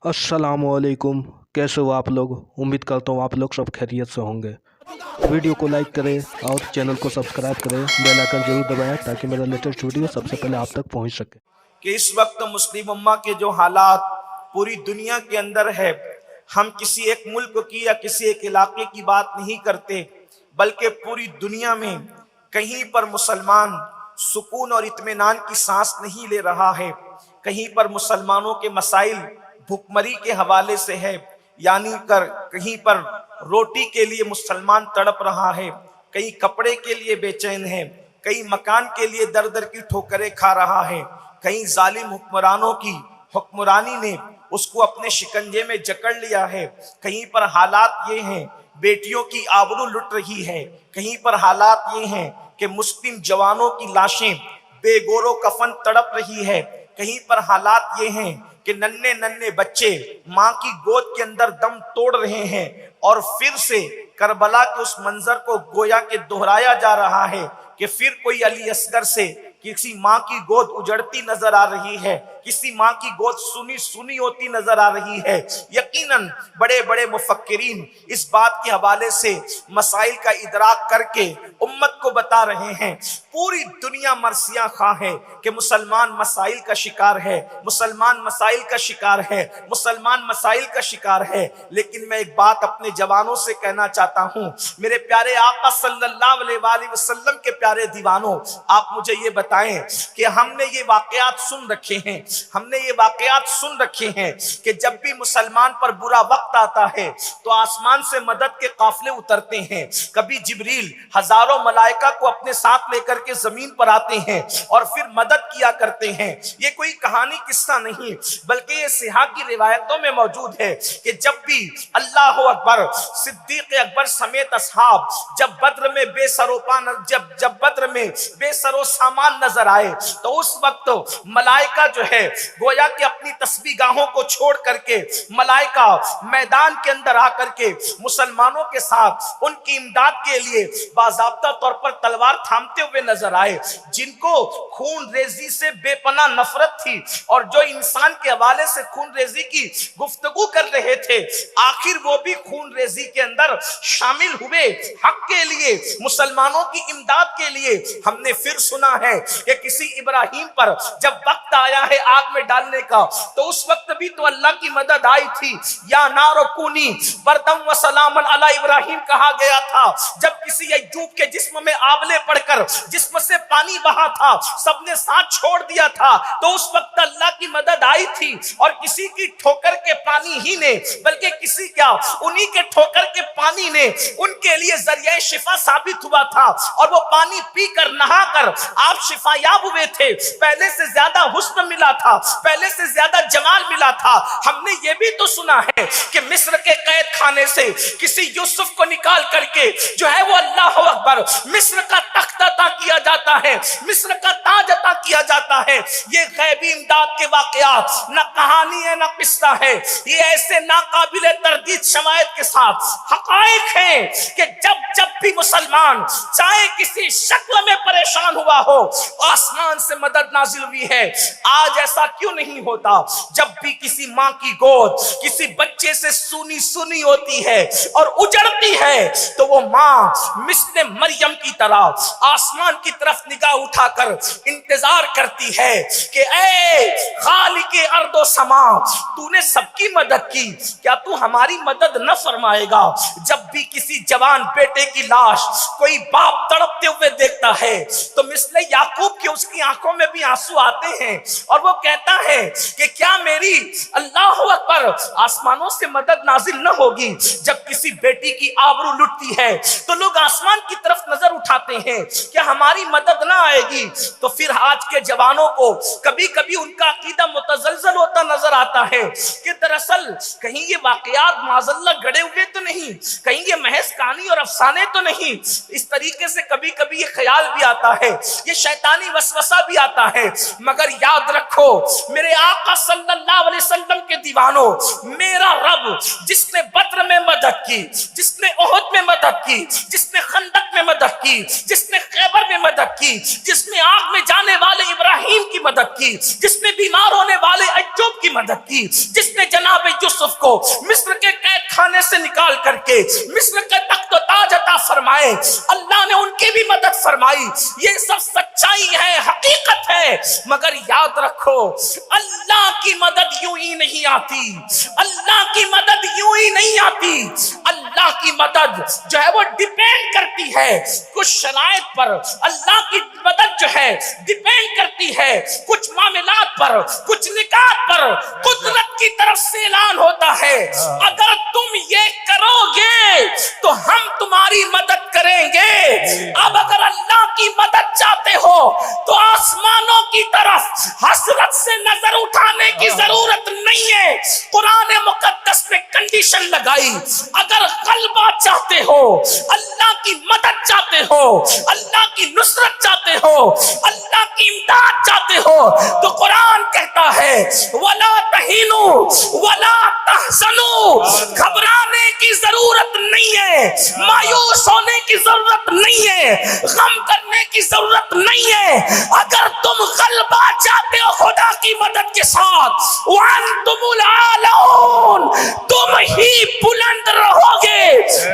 अस्सलामुअलैकुम। कैसे हो आप लोग? उम्मीद करता हूँ आप लोग सब खैरियत से होंगे। वीडियो को लाइक करें और चैनल को सब्सक्राइब करें, बेल आइकन जरूर दबाएं ताकि मेरा लेटेस्ट वीडियो सबसे पहले आप तक पहुंच सके। कि इस वक्त मुस्लिम उम्मा के जो हालात पूरी दुनिया के अंदर है, हम किसी एक मुल्क की या किसी एक इलाके की बात नहीं करते, बल्कि पूरी दुनिया में कहीं पर मुसलमान सुकून और इत्मीनान की सांस नहीं ले रहा है। कहीं पर मुसलमानों के मसाइल भुखमरी के हवाले से है, यानी कहीं पर रोटी के लिए मुसलमान तड़प रहा है, कहीं कपड़े के लिए बेचैन है, कहीं मकान के लिए दर दर की ठोकरें खा रहा है, कहीं जालिम हुक्मरानों की हुक्मरानी ने उसको अपने शिकंजे में जकड़ लिया है। कहीं पर हालात ये हैं बेटियों की आबरू लुट रही है, कहीं पर हालात ये हैं कि मुस्लिम जवानों की लाशें बेगोरो कफन तड़प रही है, कहीं पर हालात ये हैं कि नन्हे नन्हे बच्चे माँ की गोद के अंदर दम तोड़ रहे हैं और फिर से करबला के उस मंजर को गोया के दोहराया जा रहा है कि फिर कोई अली असगर से किसी माँ की गोद उजड़ती नजर आ रही है, किसी माँ की गोद सुनी सुनी होती नजर आ रही है। यकीनन बड़े बड़े मुफक्किरीन इस बात के हवाले से मसाइल का इदराक करके उम्मत को बता रहे हैं। पूरी दुनिया मरसियां खा है कि मुसलमान मसाइल का शिकार है, मुसलमान मसाइल का शिकार है, मुसलमान मसाइल का शिकार है। लेकिन मैं एक बात अपने जवानों से कहना चाहता हूं, मेरे प्यारे आका सल्लल्लाहु अलैहि वसल्लम के प्यारे दीवानों, आप मुझे ये बताएं कि हमने ये वाकयात सुन रखे हैं, हमने ये वाकयात सुन रखे हैं कि जब भी मुसलमान पर बुरा वक्त आता है तो आसमान से मदद के काफिले उतरते हैं। कभी जिब्रील हजारों मलाइका को अपने साथ लेकर के जमीन पर आते हैं और फिर मदद किया करते हैं। ये कोई कहानी किस्सा नहीं, बल्कि ये सिहा की रिवायतों में मौजूद है कि जब भी अल्लाह अकबर सिद्दीक अकबर समेत असहाब जब बद्र में जब बद्र में बेसरो सामान नजर आए तो उस वक्त मलाइका जो है गोया कि अपनी तस्बीगाहों को छोड़ करके मलाइका मैदान के अंदर आकर के मुसलमानों के साथ उनकी इमदाद के लिए बाज़ाब्ता तौर पर तलवार थामते हुए नजर आए। जिनको खून रेजी से बेपनाह नफरत थी और जो इंसान के हवाले से खून रेजी की गुफ्तगू कर रहे थे, आखिर वो भी खून रेजी के अंदर शामिल हुए हक के लिए, मुसलमानों की इमदाद के लिए। हमने फिर सुना है कि किसी इब्राहिम पर जब वक्त आया है आग में डालने का तो उस वक्त भी तो अल्लाह की मदद आई थी। या नारो कूनी बरदम व सलामन अला इब्राहिम कहा गया था। जब किसी अय्यूब के जिस्म में आबले पड़कर जिस्म से पानी बहा था, सबने साथ छोड़ दिया था, तो उस वक्त अल्लाह की मदद आई थी। और किसी की ठोकर के पानी ही ने, बल्कि किसी क्या उन्हीं के ठोकर के पानी ने उनके लिए जरिया शिफा साबित हुआ था और वो पानी पीकर नहाकर आप शिफायाब हुए थे। पहले से ज्यादा हुस्न मिला था, पहले से ज्यादा जमाल मिला था। हमने ये भी तो सुना है कि मिस्र के कैद खाने से किसी यूसुफ को निकाल करके जो है वो अल्लाह अकबर मिस्र का तख्त अता किया जाता है, मिस्र का ताज अता किया जाता है। ये गैबी इमदाद के वाकयात न कहानी है न किस्सा है, ये ऐसे नाकाबिले तरदीद शवायद के साथ हकायक हैं कि जब जब भी मुसलमान चाहे किसी शक्ल में परेशान हुआ हो, आसमान से मदद नाजिल हुई है। आज ऐसा क्यों नहीं होता? जब भी किसी माँ की गोद किसी बच्चे से सुनी सुनी होती है और उजड़ती है तो वो माँ मिस्ले मरियम की तरह आसमान की तरफ निगाह उठाकर इंतजार करती है कि ऐ खालिके अर्दो समा, तूने सबकी मदद की, क्या तू हमारी मदद न फरमाएगा? जब भी किसी जवान बेटे की लाश कोई बाप तड़पते हुए देखता है तो मिस्ले याकूब की उसकी आंखों में भी आंसू आते हैं और वो कहता है कि क्या मेरी अल्लाह अकबर आसमानों से मदद नाजिल न होगी? जब किसी बेटी की आबरू लुटती है तो लोग आसमान की तरफ नजर उठाते हैं, क्या हमारी मदद ना आएगी? तो फिर आज के जवानों को कभी कभी उनका अकीदा मुतजलजल होता नजर आता है कि दरअसल कहीं ये वाकयात माज़ल्ला गड़े हुए तो नहीं, कहीं ये महज कहानी और अफसाने तो नहीं। इस तरीके से कभी कभी ये ख्याल भी आता है, ये शैतानी वसवसा भी आता है। मगर याद रखो मेरे आका सल्लल्लाहु अलैहि वसल्लम के دیوانوں، میرا رب جس نے بدر میں مدد کی، جس نے احد میں مدد کی، جس نے خندق میں مدد کی، جس نے خیبر میں مدد کی، جس نے آگ میں جانے والے ابراہیم کی مدد کی، جس نے بیمار ہونے والے ایوب کی مدد کی، جس نے جناب یوسف کو مصر کے قید خانے سے نکال کر کے مصر کے تخت و تاج عطا فرمائے، اللہ نے ان کی بھی مدد فرمائی. یہ سب سچائی ہے، حقیقت ہے. مگر یاد رکھو اللہ کی مدد یوں ہی نہیں آتی، اللہ کی مدد یوں ہی نہیں آتی. اللہ کی مدد جو ہے وہ ڈیپینڈ کرتی ہے کچھ شرائط پر. اللہ کی مدد جو ہے ڈیپینڈ کرتی ہے کچھ معاملات پر، کچھ نکات پر. قدرت کی طرف سے اعلان ہوتا ہے اگر تم یہ کرو گے تو ہم تمہاری مدد کریں گے. اب اگر اللہ کی مدد چاہتے ہو تو آسمانوں کی طرف حسرت سے نظر اٹھانے کی ضرورت نہیں ہے. قرآن مقدس نے کنڈیشن لگائی، اگر غلبہ چاہتے ہو، اللہ کی مدد چاہتے ہو، اللہ کی نصرت چاہتے ہو، اللہ کی امداد چاہتے ہو تو قرآن کہتا ہے وَلَا تَهِنُوا وَلَا تَحْزَنُوا. گھبرانے کی ضرورت نہیں ہے، مایوس ہونے کی ضرورت نہیں ہے، غم کرنے کی ضرورت نہیں ہے. اگر تم غلبہ چاہتے ہو خدا کی مدد کے ساتھ، وَأَنْتُمُ الْأَعْلَوْنَ، تم ہی بلند رہو گے،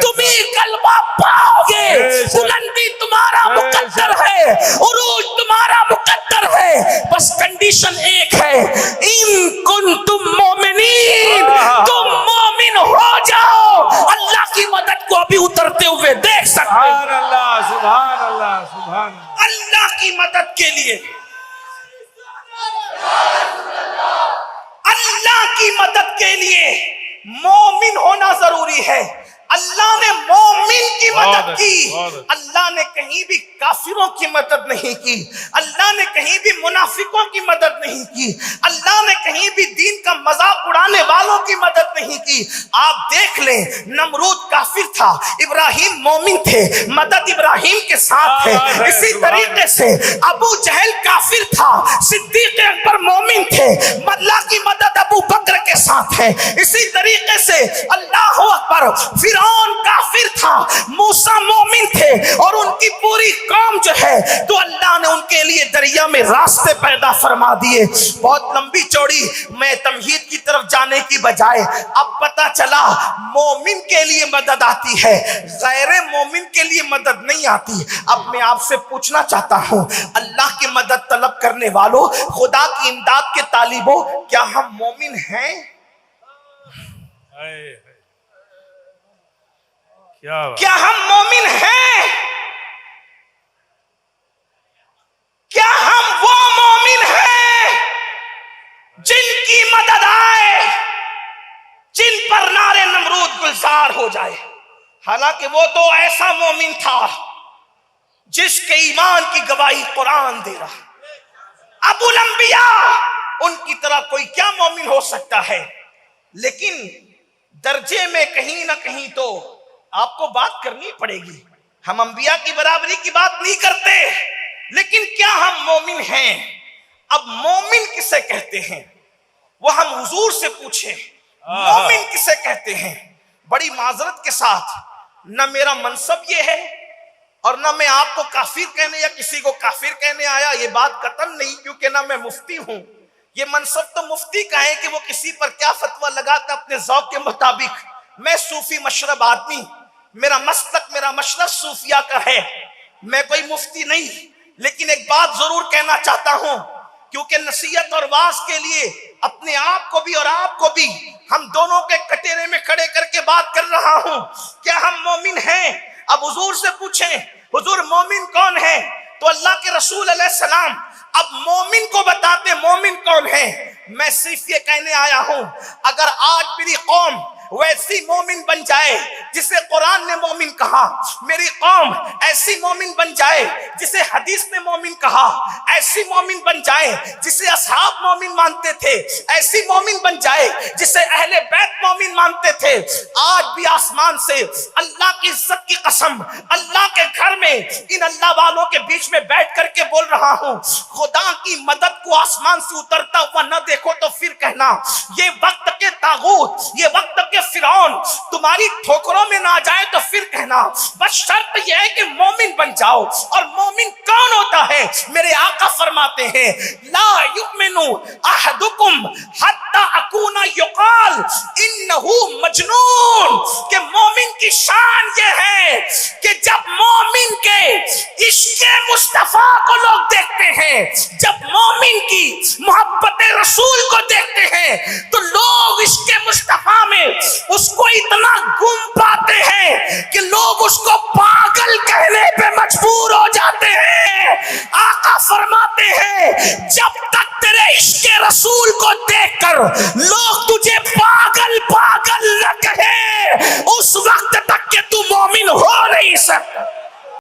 تم ہی غلبہ پاؤ گے. بلندی تمہارا مقدر ہے، عروج تمہارا مقدر ہے. بس کنڈیشن ایک ہے، ان کنتم مومنین، تم مومن ہو جاؤ. اللہ کی مدد کو ابھی اترتے ہوئے دیکھ سکتے. سبحان اللہ، سبحان اللہ، سبحان اللہ. اللہ کی مدد کے لیے، اللہ کی مدد کے لیے مومن ہونا ضروری ہے. اللہ نے مومن کی مدد کی، اللہ نے کہیں بھی کافروں کی مدد نہیں کی، اللہ نے کہیں بھی منافقوں کی مدد نہیں کی، اللہ نے کہیں بھی دین کا مذاق اڑانے والوں کی مدد نہیں کی. آپ دیکھ لیں نمرود کافر تھا، ابراہیم مومن تھے، مدد ابراہیم کے ساتھ ہے. اسی طریقے سے ابو جہل کافر تھا، صدیق اکبر مومن تھے، اللہ کی مدد ابو بکر کے ساتھ ہے. اسی طریقے سے اللہ اکبر، فرعون کافر تھا، موسیٰ مومن تھے اور ان کی پوری قوم جو ہے تو اللہ نے ان کے لیے دریا میں راستے پیدا فرما دیے. بہت لمبی چوڑی میں تمہید کی طرف جانے کی بجائے اب پتا چلا مومن کے لیے مدد آتی ہے، غیر مومن کے لیے مدد نہیں آتی. اب میں آپ سے پوچھنا چاہتا ہوں اللہ کی مدد طلب کرنے والوں، خدا کی امداد کے طالبوں، کیا ہم مومن ہیں؟ کیا ہم مومن ہیں؟ کیا ہم وہ مومن ہیں جن کی مدد آئے، جن پر نعرے نمرود گلزار ہو جائے؟ حالانکہ وہ تو ایسا مومن تھا جس کے ایمان کی گواہی قرآن دے رہا. ابو الانبیاء، ان کی طرح کوئی کیا مومن ہو سکتا ہے؟ لیکن درجے میں کہیں نہ کہیں تو آپ کو بات کرنی پڑے گی. ہم انبیاء کی برابری کی بات نہیں کرتے، لیکن کیا ہم مومن ہیں؟ اب مومن کسے کہتے ہیں وہ ہم حضور سے پوچھیں. مومن کسے کہتے ہیں؟ بڑی معذرت کے ساتھ، نہ میرا منصب یہ ہے اور نہ میں آپ کو کافر کہنے یا کسی کو کافر کہنے آیا، یہ بات قطعاً نہیں، کیونکہ نہ میں مفتی ہوں. یہ منصب تو مفتی کا ہے کہ وہ کسی پر کیا فتویٰ لگاتا اپنے ذوق کے مطابق. میں صوفی مشرب آدمی، میرا مسلک، میرا مشرب صوفیہ کا ہے، میں کوئی مفتی نہیں. لیکن ایک بات ضرور کہنا چاہتا ہوں، کیونکہ نصیحت اور واعظ کے لیے اپنے آپ کو بھی اور آپ کو بھی ہم دونوں کے کٹیرے میں کھڑے کر کے بات کر رہا ہوں. کیا ہم مومن ہیں؟ اب حضور سے پوچھیں حضور مومن کون ہے؟ تو اللہ کے رسول علیہ السلام اب مومن کو بتاتے مومن کون ہے. میں صرف یہ کہنے آیا ہوں، اگر آج میری قوم वैसी मोमिन बन जाए जिसे कुरान ने मोमिन कहा, मेरी कौम ऐसी मोमिन बन जाए जिसे हदीस ने मोमिन कहा, ऐसी मोमिन बन जाए जिसे असहाब मोमिन मानते थे, ऐसी मोमिन बन जाए जिसे अहले बैत मोमिन मानते थे। आज भी आसमान से अल्लाह की इज्जत की कसम, अल्लाह के घर में इन अल्लाह वालों के बीच में बैठ करके बोल रहा हूं, खुदा की मदद को आसमान से उतरता हुआ न देखो तो फिर कहना ये वक्त के तागूत, ये वक्त के फिरौन तुम्हारी ठोकरों में ना जाए तो फिर कहना। बस शर्त यह है कि मोमिन बन जाओ। और मोमिन कौन होता है? मेरे आका फरमाते हैं ला युमिनु अहदुकुम हत्ता अकूना युकाल इन्नहु मजनून, कि मोमिन की शान ये है कि जब मोमिन के इश्क़े मुस्तफा को लोग देखते हैं, जब मोमिन की मोहब्बत रसूल को देखते हैं तो लोग इश्क़े मुस्तफा में उसको इतना गुम पाते हैं कि लोग उसको पागल कहने पे मजबूर हो जाते हैं। आका फरमाते हैं जब तक तेरे इश्क़े रसूल को देखकर लोग तुझे पागल पागल न कहे, उस वक्त तक के तू मोमिन हो नहीं सकता।